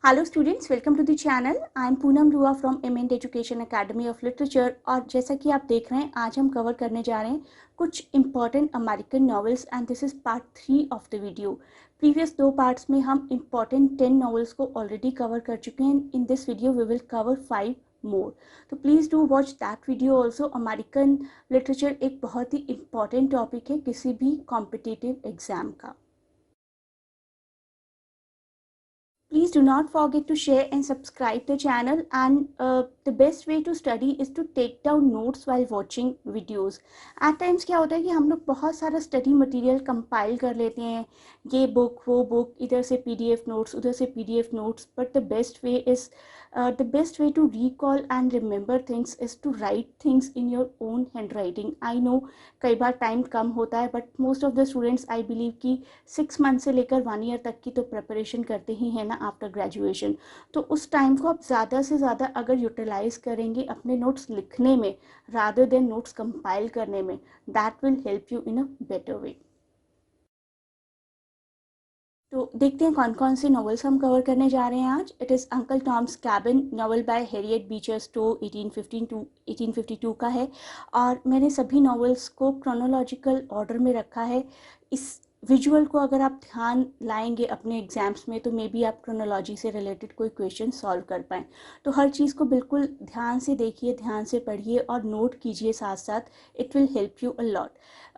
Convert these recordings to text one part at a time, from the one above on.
Hello students, welcome to the channel. I am Poonam Rua from Ament education academy of literature. और जैसा कि आप देख रहे हैं, आज हम कवर करने जा रहे हैं कुछ important American novels and this is part 3 of the video. Previous 2 parts में हम इंपॉर्टेंट 10 नॉवेल्स को ऑलरेडी कवर कर चुके हैं। In this video we will cover 5 more, तो please do watch that video also. American literature एक बहुत ही इंपॉर्टेंट टॉपिक है किसी भी कॉम्पिटिटिव एग्जाम का। Please do not forget to share and subscribe the channel, and the best way to study is to take down notes while watching videos. At times क्या होता है कि हम लोग बहुत सारा स्टडी मटेरियल कंपाइल कर लेते हैं, ये बुक वो बुक, इधर से पीडीएफ नोट्स उधर से PDF notes, but the best way to recall and remember things is to write things in your own handwriting. I know कई बार टाइम कम होता है, but most of the students I believe कि 6 month से लेकर 1 year तक की तो preparation करते ही हैं ना आफ्टर ग्रेजुएशन। तो उस टाइम को आप ज़्यादा से ज़्यादा अगर यूटिलाइज करेंगे अपने नोट्स लिखने में रादर देन नोट्स कंपाइल करने में, that will help you in a better way. तो देखते हैं कौन कौन से नॉवेल्स हम कवर करने जा रहे हैं आज। It is uncle Tom's cabin, novel bye Harriet Beecher stove, 1852 का है। और मैंने सभी नॉवेल्स को क्रोनोलॉजिकल ऑर्डर में रखा है। इस विजुअल को अगर आप ध्यान लाएंगे अपने एग्जाम्स में तो मे बी आप क्रोनोलॉजी से रिलेटेड कोई क्वेश्चन सॉल्व कर पाएँ। तो हर चीज़ को बिल्कुल ध्यान से देखिए, ध्यान से पढ़िए और नोट कीजिए साथ साथ। It will help you a lot.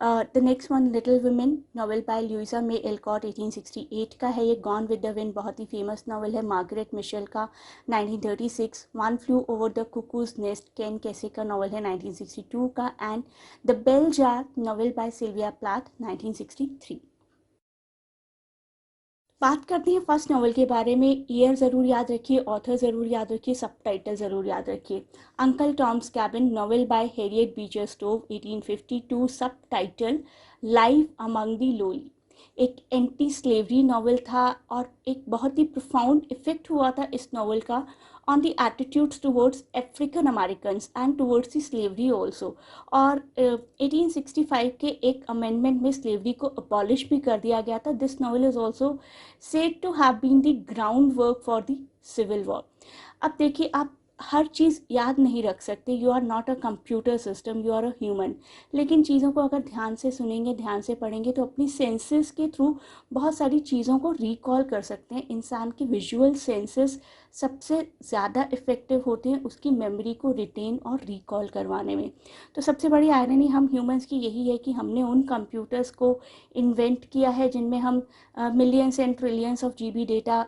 The next one Little Women, novel by Louisa May Alcott, 1868 का है ये। गॉन विद द विंड बहुत ही फेमस नॉवल है मार्गरेट मिशेल का, 1936। One Flew Over the Cuckoo's Nest, Ken Kesey का novel है 1962 का। And The Bell Jar, novel by Sylvia Plath, 1963। बात करते हैं फर्स्ट नॉवल के बारे में। ईयर ज़रूर याद रखिए, ऑथर ज़रूर याद रखिए, सबटाइटल ज़रूर याद रखिए। Uncle Tom's cabin, novel bye Harriet Beecher stove, 1852। Subtitle life among the lolly. एक एंटी स्लेवरी नॉवल था और एक बहुत ही प्रोफाउंड इफेक्ट हुआ था इस नॉवल का on the attitudes towards African American and towards the slavery also. और 1865 के एक अमेंडमेंट में स्लेवरी को अबॉलिश भी कर दिया गया था। This novel is also said to have been the groundwork for the civil war. अब देखिए, आप हर चीज़ याद नहीं रख सकते, you are not a computer system, you are a human. लेकिन चीज़ों को अगर ध्यान से सुनेंगे, ध्यान से पढ़ेंगे तो अपनी सेंसेस के थ्रू बहुत सारी चीज़ों को रिकॉल कर सकते हैं। इंसान के विजुअल सेंसेस सबसे ज़्यादा इफ़ेक्टिव होते हैं उसकी मेमोरी को रिटेन और रिकॉल करवाने में। तो सबसे बड़ी आयरनी हम ह्यूमंस की यही है कि हमने उन कंप्यूटर्स को इन्वेंट किया है जिनमें हम millions and trillions of GB data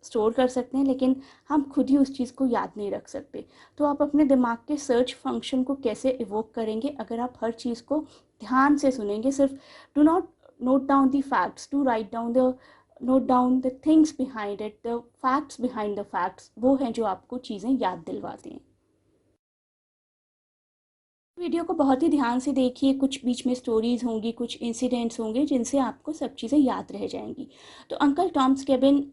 store कर सकते हैं, लेकिन हम खुद ही उस चीज़ को याद नहीं रख सकते। तो आप अपने दिमाग के सर्च फंक्शन को कैसे इवोक करेंगे अगर आप हर चीज़ को ध्यान से सुनेंगे। सिर्फ do not note down the facts, to write down the note down the things behind it, the facts behind the facts, वो हैं जो आपको चीज़ें याद दिलवाती हैं। वीडियो को बहुत ही ध्यान से देखिए, कुछ बीच में स्टोरीज होंगी, कुछ इंसिडेंट्स होंगे जिनसे आपको सब चीज़ें याद रह जाएंगी। तो Uncle Tom's Cabin,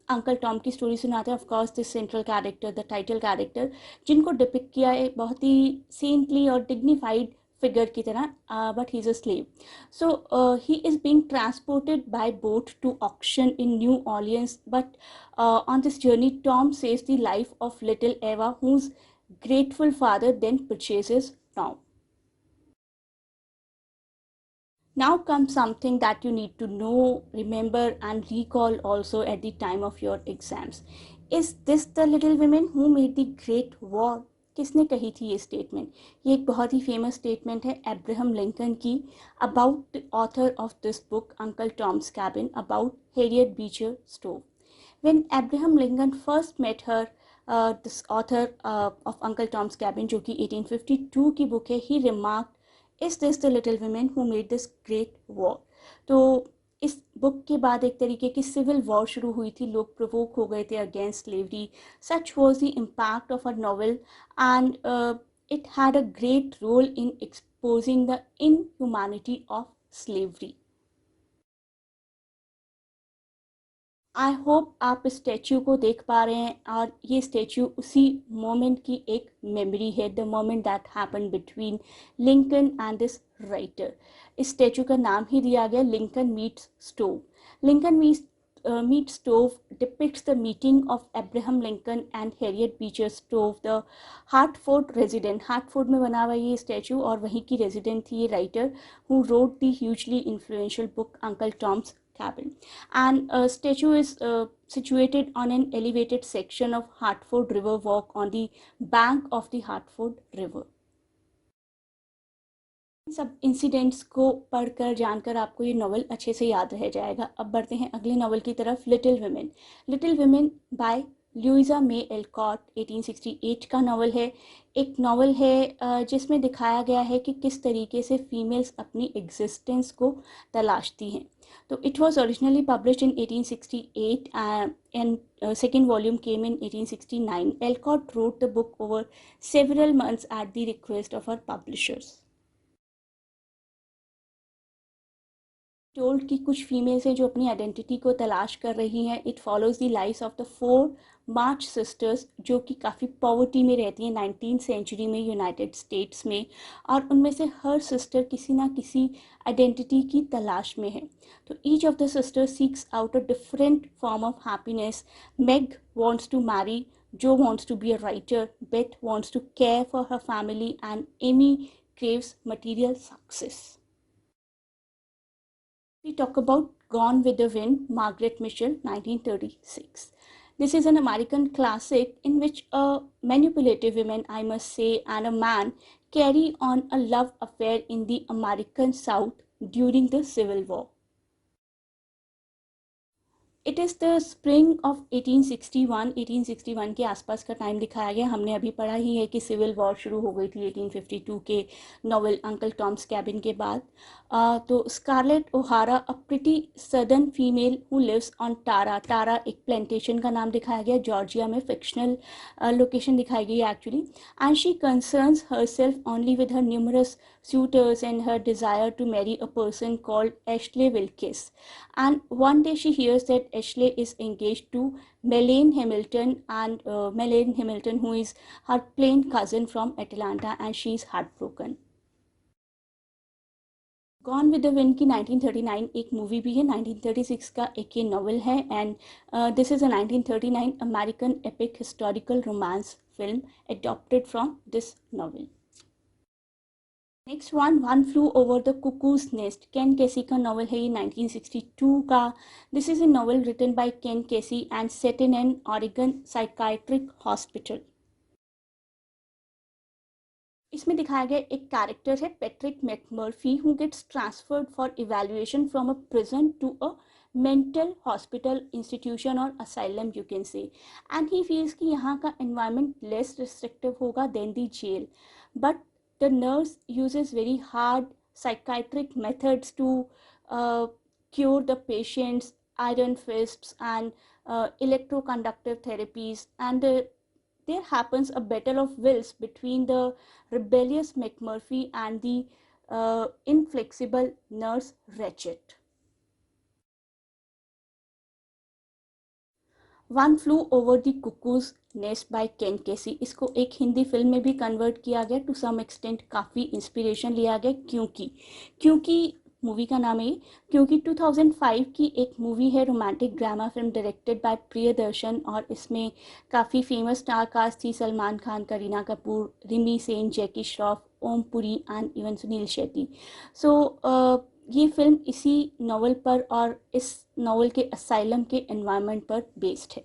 Uncle Tom की स्टोरी सुनाते हैं। Of course this central character, the title character, जिनको डिपिक्ट किया है बहुत ही सेंटली और डिग्निफाइड फिगर की तरह, but he is a slave. So he is being transported by boat to auction in New Orleans, but on this journey Tom saves the life of little Eva, whose grateful father then purchases Tom. Now comes something that you need to know, remember, and recall also at the time of your exams. Is this the little women who made the great war? किसने कही थी ये statement? ये एक बहुत ही famous statement है Abraham Lincoln की, about the author of this book uncle Tom's cabin, about Harriet Beecher stove. When Abraham Lincoln first met her, this author of Uncle Tom's Cabin, जो कि 1852 की बुक है, he remarked, is this the little women who made this great war? तो इस book के बाद एक तरीके की सिविल वॉर शुरू हुई थी, लोग प्रोवोक हो गए थे against slavery. Such was the impact of a novel and it had a great role in exposing the inhumanity of slavery. I hope आप इस स्टैचू को देख पा रहे हैं, और ये स्टैचू उसी मोमेंट की एक मेमोरी है, the moment that happen between Lincoln and this writer. इस स्टैचू का नाम ही दिया गया Lincoln meets stove. Lincoln meets Meet Stowe depicts the meeting of Abraham Lincoln and Harriet Beecher Stowe, the Hartford resident. Hartford में बना हुआ ये statue और वहीं की रेजिडेंट थी ये writer who wrote the hugely influential book uncle Tom's cabin. And statue is situated on an elevated section of Hartford River Walk on the bank of the Hartford River. सब incidents को पढ़कर जानकर आपको ये novel अच्छे से याद रह जाएगा. अब बढ़ते हैं अगले नॉवल की तरफ, Little Women. Little Women by Louisa May Alcott 1868 का नॉवल है. एक नॉवल है जिसमें दिखाया गया है कि किस तरीके से फीमेल्स अपनी एग्जिस्टेंस को तलाशती हैं. तो it was originally published in 1868 and second volume came in 1869. Alcott wrote the book over several months at the request of her publishers. Told कि कुछ फीमेल्स हैं जो अपनी आइडेंटिटी को तलाश कर रही हैं. It follows the life of the 4 March sisters जो कि काफ़ी पॉवर्टी में रहती हैं 19th सेंचुरी में यूनाइटेड स्टेट्स में, और उनमें से हर सिस्टर किसी ना किसी आइडेंटिटी की तलाश में है. तो each of the sister seeks out a different form of happiness. Meg wants to marry, Jo wants to be a writer, Beth wants to care for her family, and Amy craves material success. We talk about Gone with the Wind, Margaret Mitchell, 1936. This is an American classic in which a manipulative woman, I must say, and a man carry on a love affair in the American South during the Civil War. It is the spring of 1861 के आसपास का time दिखाया गया. हमने अभी पढ़ा ही है कि सिविल वॉर शुरू हो गई थी 1852 के नॉवल अंकल टॉम्स कैबिन के बाद. तो Scarlett O'Hara, a pretty southern female who lives on Tara एक प्लांटेशन का नाम दिखाया गया जॉर्जिया में. फिक्शनल लोकेशन दिखाई गई actually. And she concerns her self only with her numerous suitors and her desire to marry a person called Ashley Wilkes. And one day she hears that Ashley is engaged to Melaine Hamilton, and Melaine Hamilton, who is her plain cousin from Atlanta, and she is heartbroken. Gone with the wind की 1939 एक movie भी है. 1936 का एक ये novel है. And this is a 1939 American epic historical romance film adapted from this novel. Next One Flew Over the Cuckoo's Nest. Ken Kesey का novel है ये 1962 का. This is a novel written by Ken Kesey and set in an Oregon psychiatric hospital. इसमें दिखाया गया एक character है Patrick McMurphy who gets transferred for evaluation from a prison to a mental hospital institution और asylum you can say. And he feels कि यहाँ का environment less restrictive होगा than the jail. But the nurse uses very hard psychiatric methods to cure the patients, iron fists and electroconductive therapies, and there happens a battle of wills between the rebellious McMurphy and the inflexible nurse Ratchet. One Flew Over the Cuckoo's Nest by Ken Kesey. इसको एक Hindi film में भी convert किया गया. To some extent काफ़ी inspiration लिया गया क्योंकि मूवी का नाम है क्योंकि 2005 की एक मूवी है romantic drama film directed by Priyadarshan, और इसमें काफ़ी फेमस स्टार कास्ट थी. सलमान खान, करीना कपूर, रिमी सेन, जैकी श्रॉफ, ओम पुरी एंड इवन सुनील शेट्टी. सो ये फिल्म इसी नॉवल पर और इस नॉवल के असाइलम के एनवायरनमेंट पर बेस्ड है.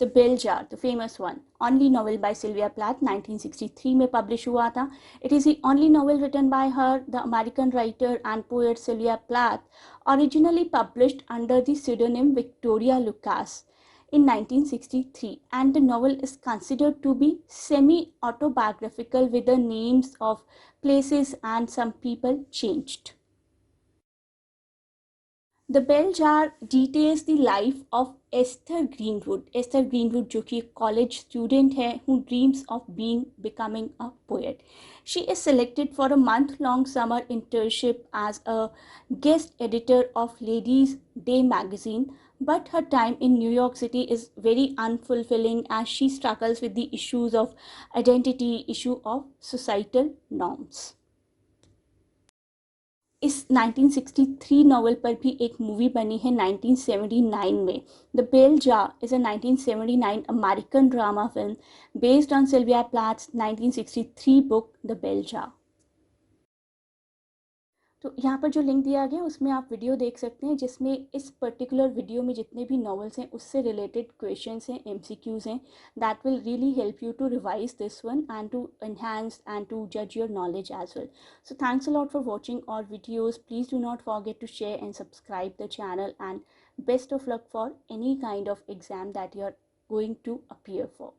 The Bell Jar, the famous one, only novel by Sylvia Plath, 1963 में पब्लिश हुआ था. It is the only novel written by her, the American writer and poet Sylvia Plath, originally published under the pseudonym Victoria Lucas in 1963, and the novel is considered to be semi-autobiographical with the names of places and some people changed. The Bell Jar details the life of Esther Greenwood. Esther Greenwood जो कि college student है who dreams of becoming a poet. She is selected for a month-long summer internship as a guest editor of Ladies' Day magazine. But her time in New York City is very unfulfilling as she struggles with the issues of identity, issue of societal norms. इस 1963 novel पर भी एक movie बनी है 1979 में. The Bell Jar is a 1979 American drama film based on Sylvia Plath's 1963 book The Bell Jar. तो यहाँ पर जो लिंक दिया गया उसमें आप वीडियो देख सकते हैं, जिसमें इस पर्टिकुलर वीडियो में जितने भी नॉवेल्स हैं उससे रिलेटेड क्वेश्चंस हैं, एमसीक्यूज़ हैं. That will really help you to revise this one and to enhance and to judge your knowledge as well. So thanks a lot for watching our videos. Please do not forget to share and subscribe the channel, and best of luck for any kind of exam that you are going to appear for.